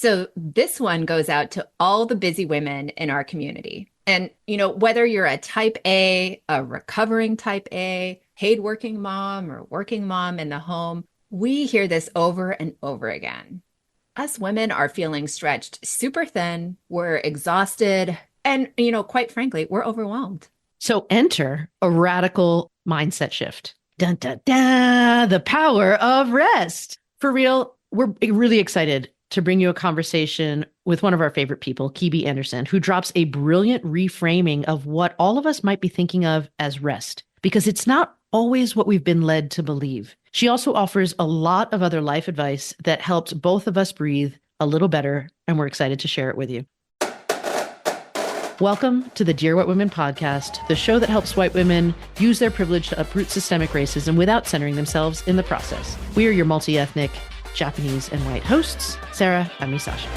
So this one goes out to all the busy women in our community. And, whether you're a type a recovering type A, paid working mom, or working mom in the home, we hear this over and over again. Us women are feeling stretched super thin. We're exhausted. And, quite frankly, we're overwhelmed. So enter a radical mindset shift. Dun, dun, dun, the power of rest. For real, we're really excited to bring you a conversation with one of our favorite people, Kibi Anderson, who drops a brilliant reframing of what all of us might be thinking of as rest, because it's not always what we've been led to believe. She also offers a lot of other life advice that helps both of us breathe a little better, and we're excited to share it with you. Welcome to the Dear White Women podcast, the show that helps white women use their privilege to uproot systemic racism without centering themselves in the process. We are your multi-ethnic, Japanese, and white hosts, Sarah and Misasha.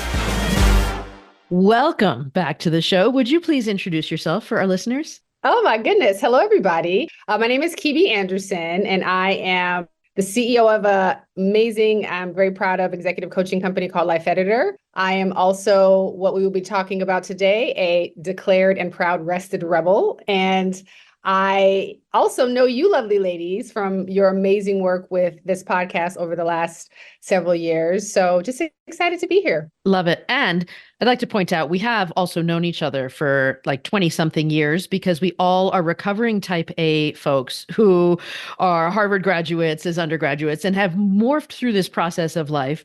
Welcome back to the show. Would you please introduce yourself for our listeners? Oh my goodness. Hello, everybody. My name is Kibi Anderson, and I am the CEO of an amazing, I'm very proud of executive coaching company called Life Editor. I am also what we will be talking about today, a declared and proud rested rebel. And I also know you lovely ladies from your amazing work with this podcast over the last several years. So just excited to be here. Love it. And I'd like to point out, we have also known each other for like 20 something years because we all are recovering type A folks who are Harvard graduates as undergraduates and have morphed through this process of life.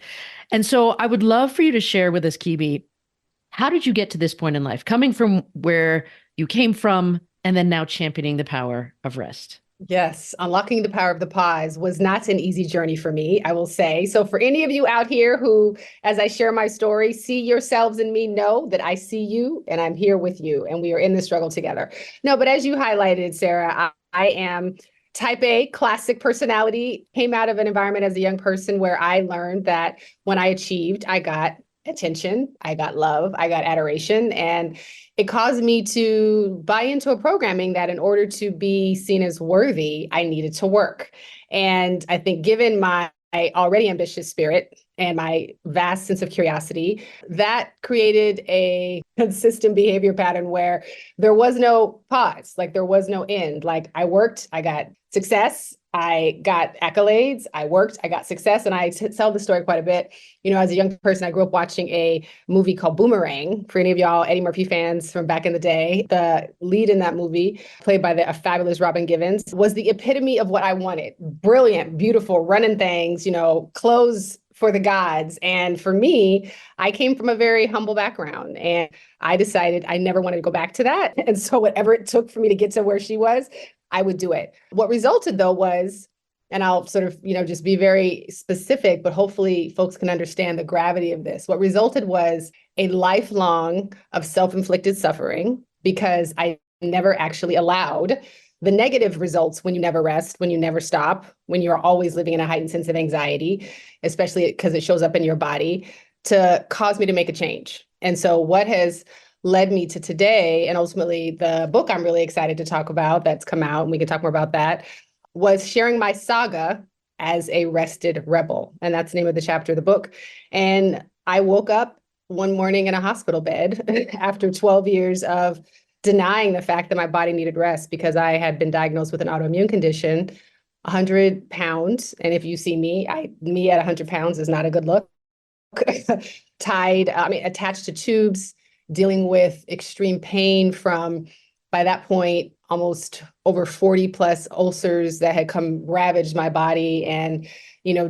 And so I would love for you to share with us, Kibi, how did you get to this point in life, coming from where you came from and then now championing the power of rest? Yes, unlocking the power of the pause was not an easy journey for me, I will say. So for any of you out here who, as I share my story, see yourselves in me, know that I see you and I'm here with you and we are in the struggle together. No, but as you highlighted, Sarah, I am type A, classic personality, came out of an environment as a young person where I learned that when I achieved, I got attention, I got love, I got adoration, and it caused me to buy into a programming that in order to be seen as worthy, I needed to work. And I think given my already ambitious spirit and my vast sense of curiosity, that created a consistent behavior pattern where there was no pause, like there was no end. Like I worked, I got success, I got accolades, I worked, I got success. And I tell the story quite a bit. As a young person, I grew up watching a movie called Boomerang. For any of y'all Eddie Murphy fans from back in the day, the lead in that movie, played by the fabulous Robin Givens, was the epitome of what I wanted. Brilliant, beautiful, running things, clothes for the gods. And for me, I came from a very humble background and I decided I never wanted to go back to that. And so whatever it took for me to get to where she was, I would do it. What resulted though was, and I'll sort of, just be very specific, but hopefully folks can understand the gravity of this. What resulted was a lifelong of self-inflicted suffering because I never actually allowed the negative results when you never rest, when you never stop, when you're always living in a heightened sense of anxiety, especially because it shows up in your body, to cause me to make a change. And so what has led me to today, and ultimately the book I'm really excited to talk about that's come out, and we can talk more about that, was sharing my saga as a rested rebel. And that's the name of the chapter of the book. And I woke up one morning in a hospital bed after 12 years of denying the fact that my body needed rest because I had been diagnosed with an autoimmune condition, 100 pounds. And if you see me, me at 100 pounds is not a good look. Attached to tubes, dealing with extreme pain from, by that point, almost over 40 plus ulcers that had ravaged my body and,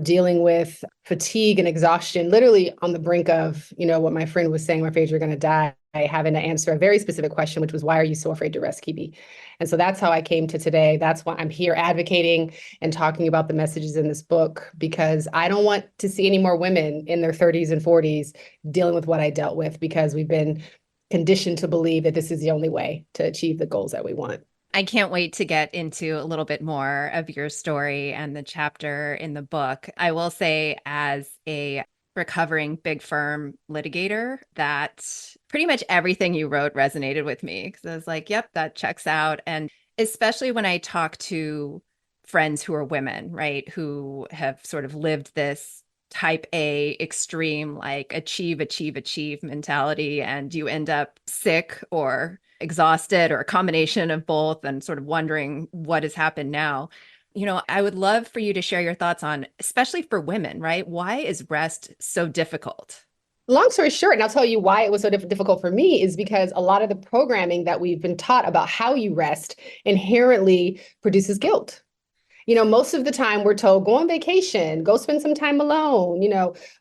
dealing with fatigue and exhaustion, literally on the brink of, what my friend was saying, I'm afraid you're going to die, having to answer a very specific question, which was, why are you so afraid to rest, Kibi? And so that's how I came to today. That's why I'm here advocating and talking about the messages in this book, because I don't want to see any more women in their 30s and 40s dealing with what I dealt with, because we've been conditioned to believe that this is the only way to achieve the goals that we want. I can't wait to get into a little bit more of your story and the chapter in the book. I will say, as a recovering big firm litigator, that pretty much everything you wrote resonated with me, because I was like, yep, that checks out. And especially when I talk to friends who are women, right, who have sort of lived this type A extreme, like achieve mentality, and you end up sick or exhausted or a combination of both and sort of wondering what has happened now. I would love for you to share your thoughts on, especially for women, right? Why is rest so difficult? Long story short, and I'll tell you why it was so difficult for me, is because a lot of the programming that we've been taught about how you rest inherently produces guilt. Most of the time we're told, go on vacation, go spend some time alone,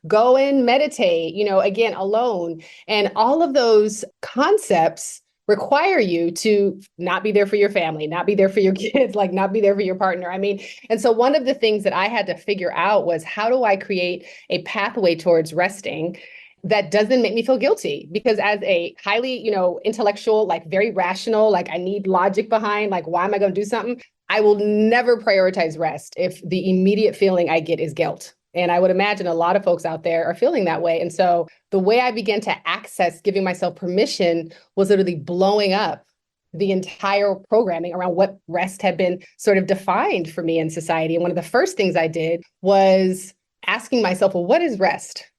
go and meditate, again, alone. And all of those concepts require you to not be there for your family, not be there for your kids, like not be there for your partner. I mean, and so one of the things that I had to figure out was, how do I create a pathway towards resting that doesn't make me feel guilty? Because as a highly, intellectual, like very rational, like I need logic behind, like, why am I going to do something? I will never prioritize rest if the immediate feeling I get is guilt. And I would imagine a lot of folks out there are feeling that way. And so the way I began to access giving myself permission was literally blowing up the entire programming around what rest had been sort of defined for me in society. And one of the first things I did was asking myself, well, what is rest?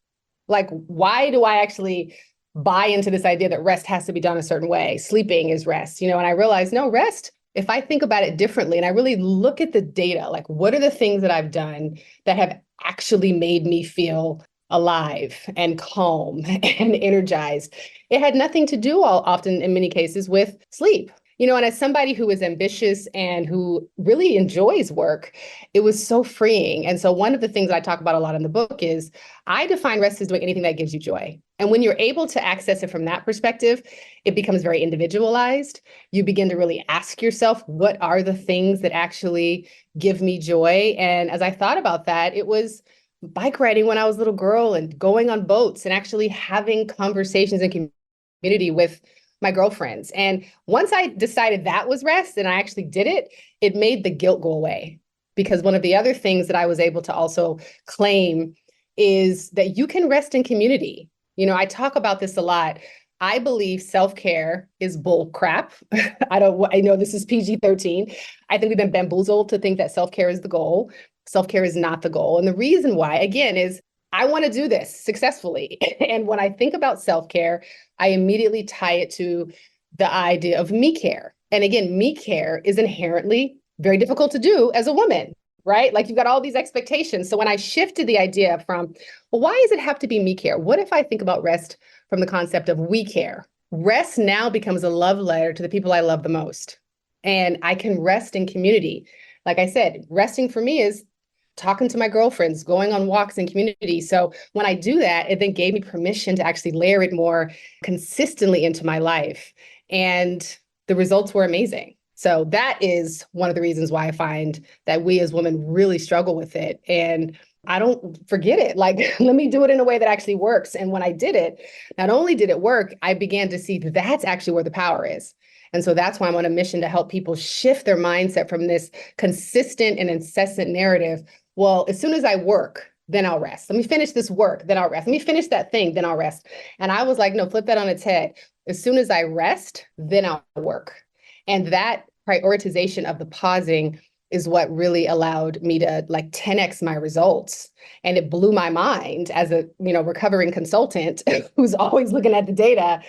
Like, why do I actually buy into this idea that rest has to be done a certain way? Sleeping is rest, and I realized, no, rest, if I think about it differently and I really look at the data, like what are the things that I've done that have actually made me feel alive and calm and energized? It had nothing to do, often in many cases, with sleep. And as somebody who is ambitious and who really enjoys work, it was so freeing. And so one of the things I talk about a lot in the book is I define rest as doing anything that gives you joy. And when you're able to access it from that perspective, it becomes very individualized. You begin to really ask yourself, what are the things that actually give me joy? And as I thought about that, it was bike riding when I was a little girl and going on boats and actually having conversations and community with my girlfriends. And once I decided that was rest and I actually did it, it made the guilt go away. Because one of the other things that I was able to also claim is that you can rest in community. I talk about this a lot. I believe self-care is bull crap. I know this is PG-13. I think we've been bamboozled to think that self-care is the goal. Self-care is not the goal. And the reason why, again, is I want to do this successfully. And when I think about self-care, I immediately tie it to the idea of me care. And again, me care is inherently very difficult to do as a woman, right? Like you've got all these expectations. So when I shifted the idea from, well, why does it have to be me care? What if I think about rest from the concept of we care? Rest now becomes a love letter to the people I love the most. And I can rest in community. Like I said, resting for me is talking to my girlfriends, going on walks in community. So when I do that, it then gave me permission to actually layer it more consistently into my life. And the results were amazing. So that is one of the reasons why I find that we as women really struggle with it. And I don't forget it. Like, let me do it in a way that actually works. And when I did it, not only did it work, I began to see that that's actually where the power is. And so that's why I'm on a mission to help people shift their mindset from this consistent and incessant narrative. Well, as soon as I work, then I'll rest. Let me finish this work, then I'll rest. Let me finish that thing, then I'll rest. And I was like, no, flip that on its head. As soon as I rest, then I'll work. And that prioritization of the pausing is what really allowed me to like 10x my results. And it blew my mind as a, recovering consultant who's always looking at the data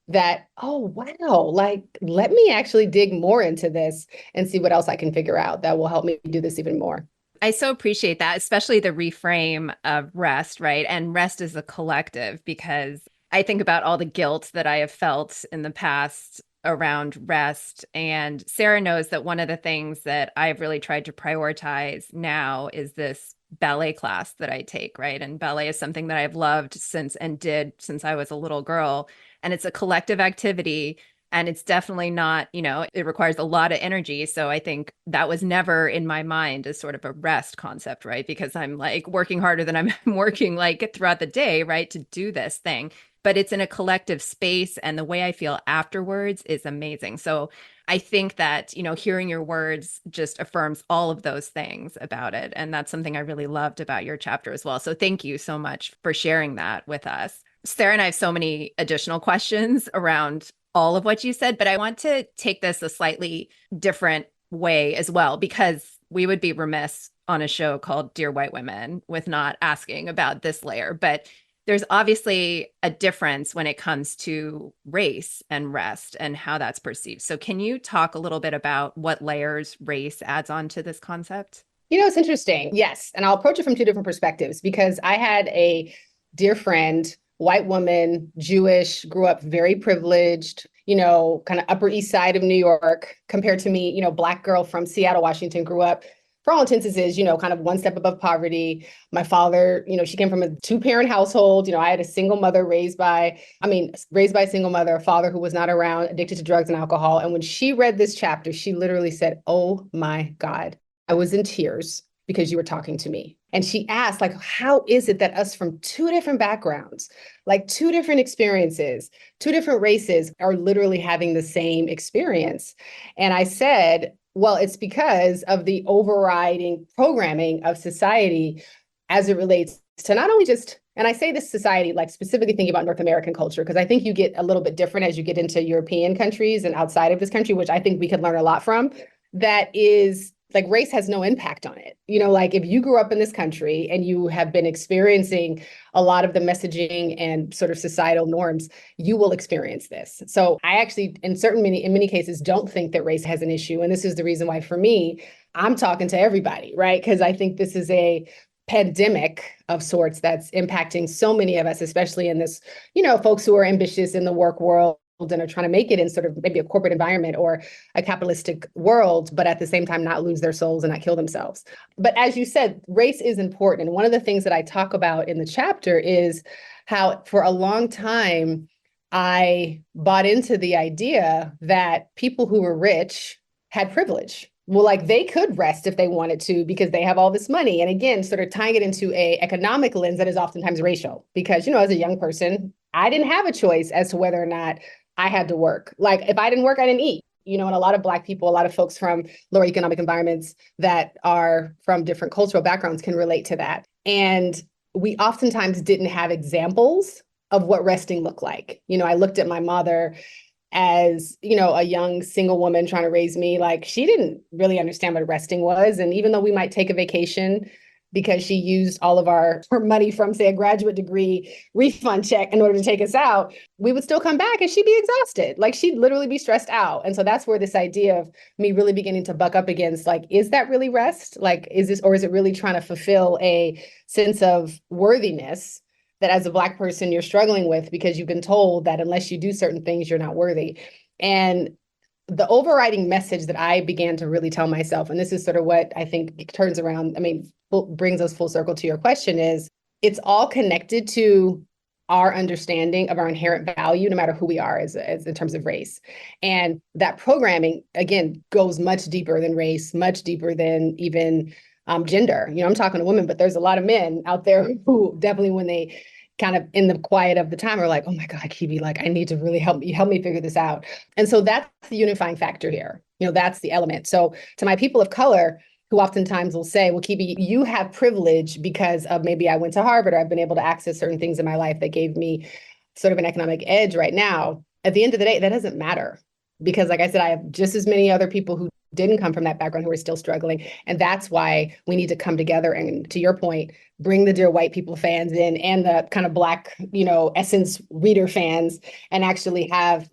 that, oh, wow, like, let me actually dig more into this and see what else I can figure out that will help me do this even more. I so appreciate that, especially the reframe of rest, right? And rest is a collective, because I think about all the guilt that I have felt in the past around rest. And Sarah knows that one of the things that I've really tried to prioritize now is this ballet class that I take, right? And ballet is something that I've loved since I was a little girl. And it's a collective activity. And it's definitely not, it requires a lot of energy. So I think that was never in my mind as sort of a rest concept, right? Because I'm like working harder than I'm working like throughout the day, right? To do this thing. But it's in a collective space. And the way I feel afterwards is amazing. So I think that, hearing your words just affirms all of those things about it. And that's something I really loved about your chapter as well. So thank you so much for sharing that with us. Sarah and I have so many additional questions around all of what you said, but I want to take this a slightly different way as well, because we would be remiss on a show called Dear White Women with not asking about this layer, but there's obviously a difference when it comes to race and rest and how that's perceived. So can you talk a little bit about what layers race adds on to this concept? It's interesting. Yes. And I'll approach it from two different perspectives because I had a dear friend, white woman, Jewish, grew up very privileged, kind of Upper East Side of New York compared to me, Black girl from Seattle, Washington, grew up for all intents and purposes, kind of one step above poverty. My father, she came from a two-parent household. I had a single mother raised by a single mother, a father who was not around, addicted to drugs and alcohol. And when she read this chapter, she literally said, "Oh my God, I was in tears because you were talking to me." And she asked, like, how is it that us from two different backgrounds, like two different experiences, two different races are literally having the same experience? And I said, well, it's because of the overriding programming of society as it relates to not only just, and I say this society, like specifically thinking about North American culture, because I think you get a little bit different as you get into European countries and outside of this country, which I think we could learn a lot from. That is like race has no impact on it. Like if you grew up in this country and you have been experiencing a lot of the messaging and sort of societal norms, you will experience this. So I actually, in many cases, don't think that race has an issue. And this is the reason why, for me, I'm talking to everybody, right? Because I think this is a pandemic of sorts that's impacting so many of us, especially in this, folks who are ambitious in the work world and are trying to make it in sort of maybe a corporate environment or a capitalistic world, but at the same time not lose their souls and not kill themselves. But as you said, race is important. And one of the things that I talk about in the chapter is how for a long time, I bought into the idea that people who were rich had privilege. Well, like they could rest if they wanted to because they have all this money. And again, sort of tying it into a economic lens that is oftentimes racial, because, as a young person, I didn't have a choice as to whether or not I had to work. Like if I didn't work, I didn't eat. And a lot of Black people, a lot of folks from lower economic environments that are from different cultural backgrounds can relate to that. And we oftentimes didn't have examples of what resting looked like. I looked at my mother as, a young single woman trying to raise me. Like she didn't really understand what resting was. And even though we might take a vacation because she used all of her money from, say, a graduate degree refund check in order to take us out, we would still come back and she'd be exhausted. Like she'd literally be stressed out. And so that's where this idea of me really beginning to buck up against, like, is that really rest? Like, is it really trying to fulfill a sense of worthiness that as a Black person you're struggling with because you've been told that unless you do certain things, you're not worthy? And the overriding message that I began to really tell myself, and this is sort of what I think turns around, brings us full circle to your question, is it's all connected to our understanding of our inherent value, no matter who we are as in terms of race. And that programming, again, goes much deeper than race, much deeper than even gender. I'm talking to women, but there's a lot of men out there who definitely, when they kind of in the quiet of the time, are like, "Oh my God, Kibi, like I need to really help me figure this out." And so that's the unifying factor here. That's the element. So to my people of color, who oftentimes will say, "Well, Kibi, you have privilege because of maybe I went to Harvard or I've been able to access certain things in my life that gave me sort of an economic edge right now." At the end of the day, that doesn't matter. Because like I said, I have just as many other people who didn't come from that background who are still struggling. And that's why we need to come together and, to your point, bring the Dear White People fans in and the kind of Black, Essence reader fans, and actually have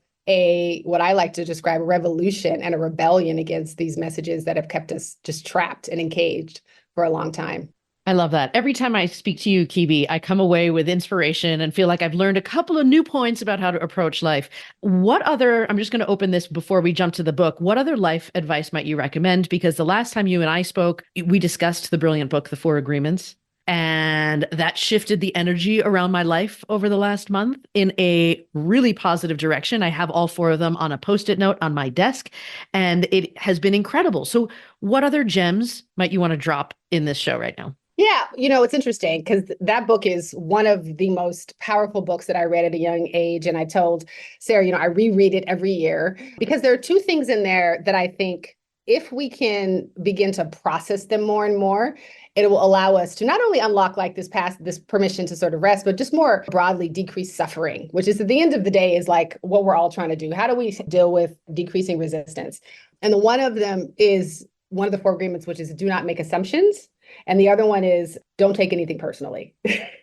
what I like to describe, a revolution and a rebellion against these messages that have kept us just trapped and encaged for a long time. I love that. Every time I speak to you, Kibi, I come away with inspiration and feel like I've learned a couple of new points about how to approach life. I'm just going to open this before we jump to the book. What other life advice might you recommend? Because the last time you and I spoke, we discussed the brilliant book, The Four Agreements. And that shifted the energy around my life over the last month in a really positive direction. I have all four of them on a Post-it note on my desk, and it has been incredible. So what other gems might you want to drop in this show right now? Yeah, it's interesting because that book is one of the most powerful books that I read at a young age. And I told Sarah, I reread it every year because there are two things in there that I think if we can begin to process them more and more, it will allow us to not only unlock like this permission to sort of rest, but just more broadly decrease suffering, which is at the end of the day is like what we're all trying to do. How do we deal with decreasing resistance? And one of them is one of the four agreements, which is do not make assumptions. And the other one is don't take anything personally.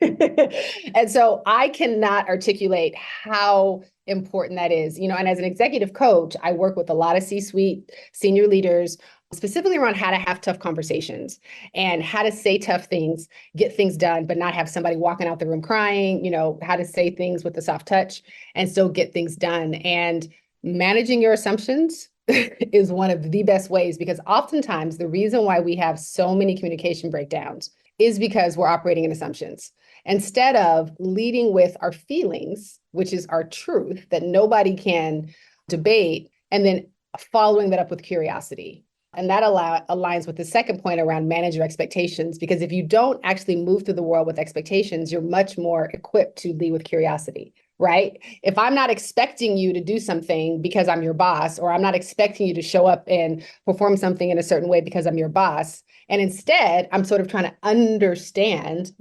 And so I cannot articulate how important that is. And as an executive coach, I work with a lot of C-suite senior leaders, specifically around how to have tough conversations and how to say tough things, get things done, but not have somebody walking out the room crying, how to say things with a soft touch and still get things done. And managing your assumptions is one of the best ways, because oftentimes the reason why we have so many communication breakdowns is because we're operating in assumptions. Instead of leading with our feelings, which is our truth that nobody can debate, and then following that up with curiosity. And that aligns with the second point around manage your expectations, because if you don't actually move through the world with expectations, you're much more equipped to lead with curiosity, right? If I'm not expecting you to do something because I'm your boss, or I'm not expecting you to show up and perform something in a certain way because I'm your boss, and instead I'm sort of trying to understand,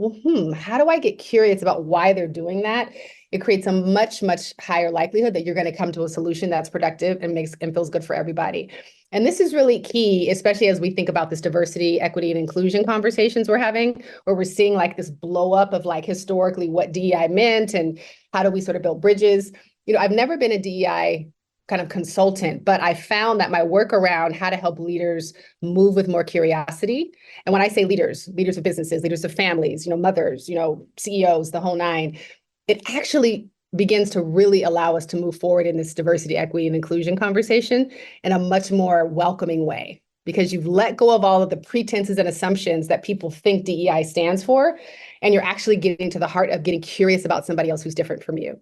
how do I get curious about why they're doing that? It creates a much, much higher likelihood that you're going to come to a solution that's productive and feels good for everybody. And this is really key, especially as we think about this diversity, equity, and inclusion conversations we're having, where we're seeing like this blow up of like historically what DEI meant and how do we sort of build bridges. I've never been a DEI kind of consultant, but I found that my work around how to help leaders move with more curiosity. And when I say leaders of businesses, leaders of families, mothers, CEOs, the whole nine, it actually begins to really allow us to move forward in this diversity, equity, and inclusion conversation in a much more welcoming way, because you've let go of all of the pretenses and assumptions that people think DEI stands for, and you're actually getting to the heart of getting curious about somebody else who's different from you.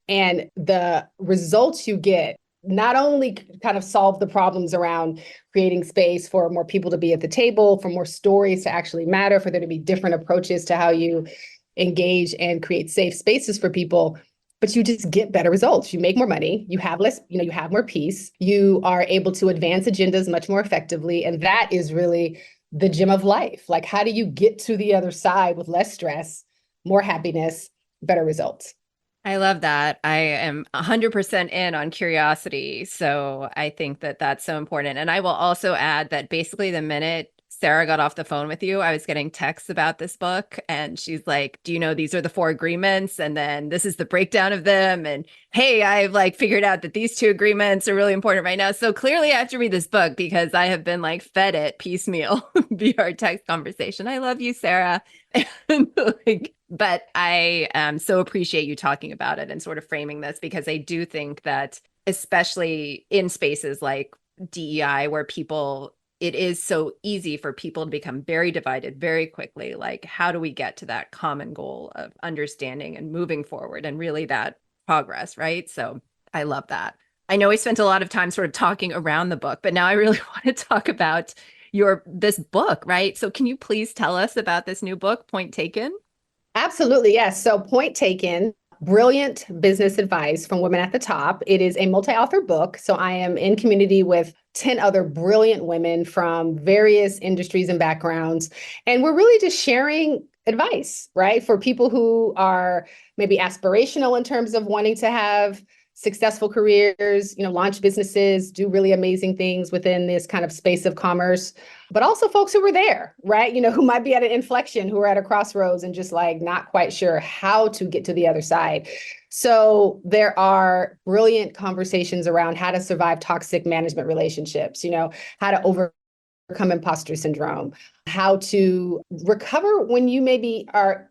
And the results you get not only kind of solve the problems around creating space for more people to be at the table, for more stories to actually matter, for there to be different approaches to how you engage and create safe spaces for people, but you just get better results. You make more money, you have less, you have more peace, you are able to advance agendas much more effectively. And that is really the gem of life. Like, how do you get to the other side with less stress, more happiness, better results? I love that. I am 100% in on curiosity. So I think that that's so important. And I will also add that basically the minute Sarah got off the phone with you, I was getting texts about this book, and she's like, do you know, these are the 4 agreements, and then this is the breakdown of them. And hey, I've like figured out that these 2 agreements are really important right now. So clearly I have to read this book, because I have been like fed it piecemeal via our text conversation. I love you, Sarah. But I so appreciate you talking about it and sort of framing this, because I do think that, especially in spaces like DEI, where it is so easy for people to become very divided very quickly. Like, how do we get to that common goal of understanding and moving forward and really that progress, right? So I love that. I know we spent a lot of time sort of talking around the book, but now I really want to talk about this book, right? So can you please tell us about this new book, Point Taken? Absolutely, yes. So Point Taken, brilliant business advice from women at the top. It is a multi-author book. So I am in community with 10 other brilliant women from various industries and backgrounds. And we're really just sharing advice, right? For people who are maybe aspirational in terms of wanting to have successful careers, launch businesses, do really amazing things within this kind of space of commerce, but also folks who were there, right? Who might be at an inflection, who are at a crossroads and just like not quite sure how to get to the other side. So there are brilliant conversations around how to survive toxic management relationships, how to overcome imposter syndrome, how to recover when you maybe are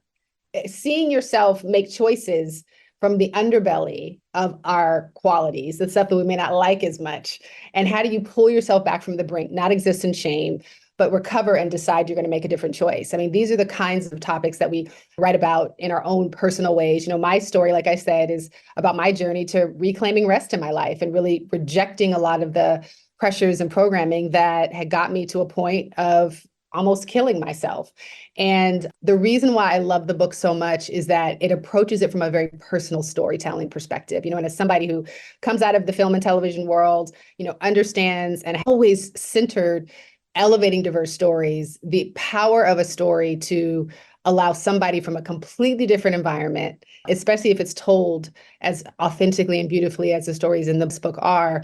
seeing yourself make choices from the underbelly of our qualities, the stuff that we may not like as much. And how do you pull yourself back from the brink, not exist in shame, but recover and decide you're going to make a different choice? I mean, these are the kinds of topics that we write about in our own personal ways. My story, like I said, is about my journey to reclaiming rest in my life and really rejecting a lot of the pressures and programming that had got me to a point of almost killing myself. And the reason why I love the book so much is that it approaches it from a very personal storytelling perspective, and as somebody who comes out of the film and television world, understands and always centered elevating diverse stories, the power of a story to allow somebody from a completely different environment, especially if it's told as authentically and beautifully as the stories in this book are,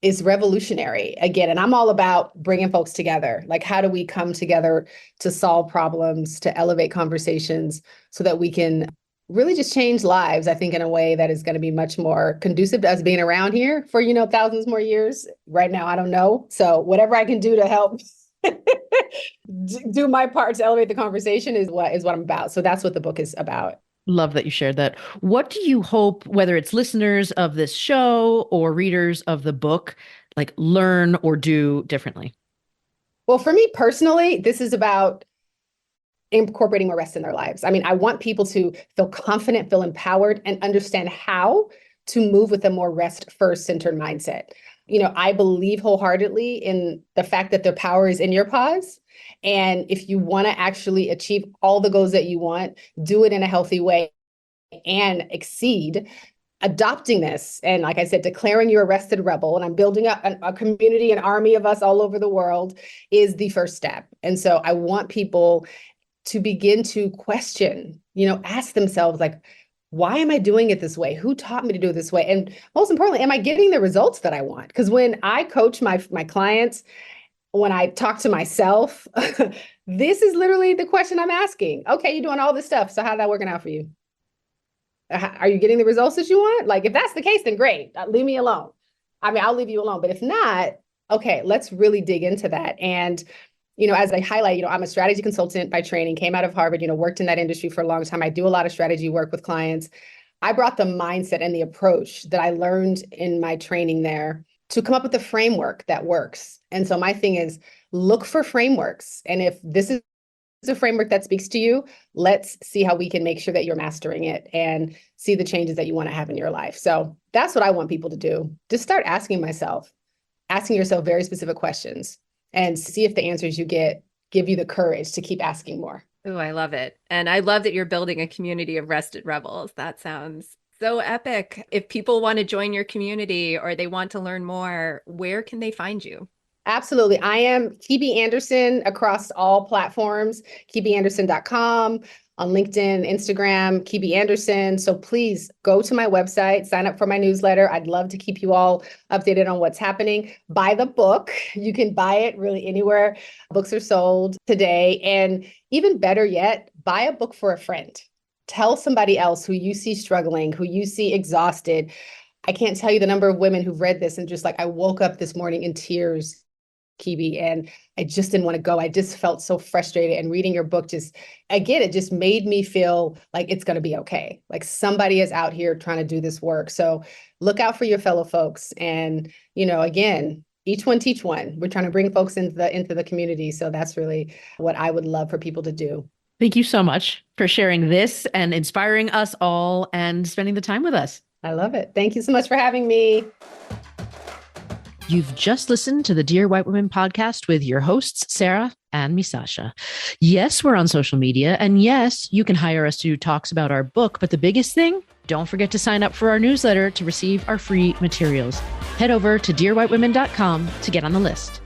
is revolutionary again. And I'm all about bringing folks together. Like, how do we come together to solve problems, to elevate conversations so that we can really just change lives, I think, in a way that is going to be much more conducive to us being around here for, thousands more years. Right now, I don't know. So whatever I can do to help do my part to elevate the conversation is what I'm about. So that's what the book is about. Love that you shared that. What do you hope, whether it's listeners of this show or readers of the book, like learn or do differently? Well, for me personally, this is about incorporating more rest in their lives. I mean, I want people to feel confident, feel empowered, and understand how to move with a more rest first centered mindset. I believe wholeheartedly in the fact that the power is in your paws. And if you want to actually achieve all the goals that you want, do it in a healthy way and exceed. Adopting this, and like I said, declaring you're a rested rebel, and I'm building up a community, an army of us all over the world, is the first step. And so I want people to begin to question, ask themselves, like, why am I doing it this way? Who taught me to do it this way? And most importantly, am I getting the results that I want? Because when I coach my clients, when I talk to myself, this is literally the question I'm asking. Okay, you're doing all this stuff. So how's that working out for you? Are you getting the results that you want? Like, if that's the case, then great. Leave me alone. I mean, I'll leave you alone. But if not, okay, let's really dig into that. And as I highlight, I'm a strategy consultant by training, came out of Harvard, worked in that industry for a long time. I do a lot of strategy work with clients. I brought the mindset and the approach that I learned in my training there to come up with a framework that works. And so my thing is, look for frameworks. And if this is a framework that speaks to you, let's see how we can make sure that you're mastering it and see the changes that you want to have in your life. So that's what I want people to do. Just start asking yourself very specific questions, and see if the answers you get give you the courage to keep asking more. Oh, I love it. And I love that you're building a community of rested rebels. That sounds so epic. If people want to join your community or they want to learn more, where can they find you? Absolutely. I am Kibi Anderson across all platforms, kibianderson.com, on LinkedIn, Instagram, Kibi Anderson. So please go to my website, sign up for my newsletter. I'd love to keep you all updated on what's happening. Buy the book. You can buy it really anywhere books are sold today. And even better yet, buy a book for a friend. Tell somebody else who you see struggling, who you see exhausted. I can't tell you the number of women who've read this and just like, I woke up this morning in tears, Kibi, and I just didn't want to go. I just felt so frustrated. And reading your book it just made me feel like it's going to be okay. Like somebody is out here trying to do this work. So look out for your fellow folks. And, again, each one teach one. We're trying to bring folks into the community. So that's really what I would love for people to do. Thank you so much for sharing this and inspiring us all and spending the time with us. I love it. Thank you so much for having me. You've just listened to the Dear White Women podcast with your hosts, Sarah and me, Sasha. Yes, we're on social media. And yes, you can hire us to do talks about our book. But the biggest thing, don't forget to sign up for our newsletter to receive our free materials. Head over to dearwhitewomen.com to get on the list.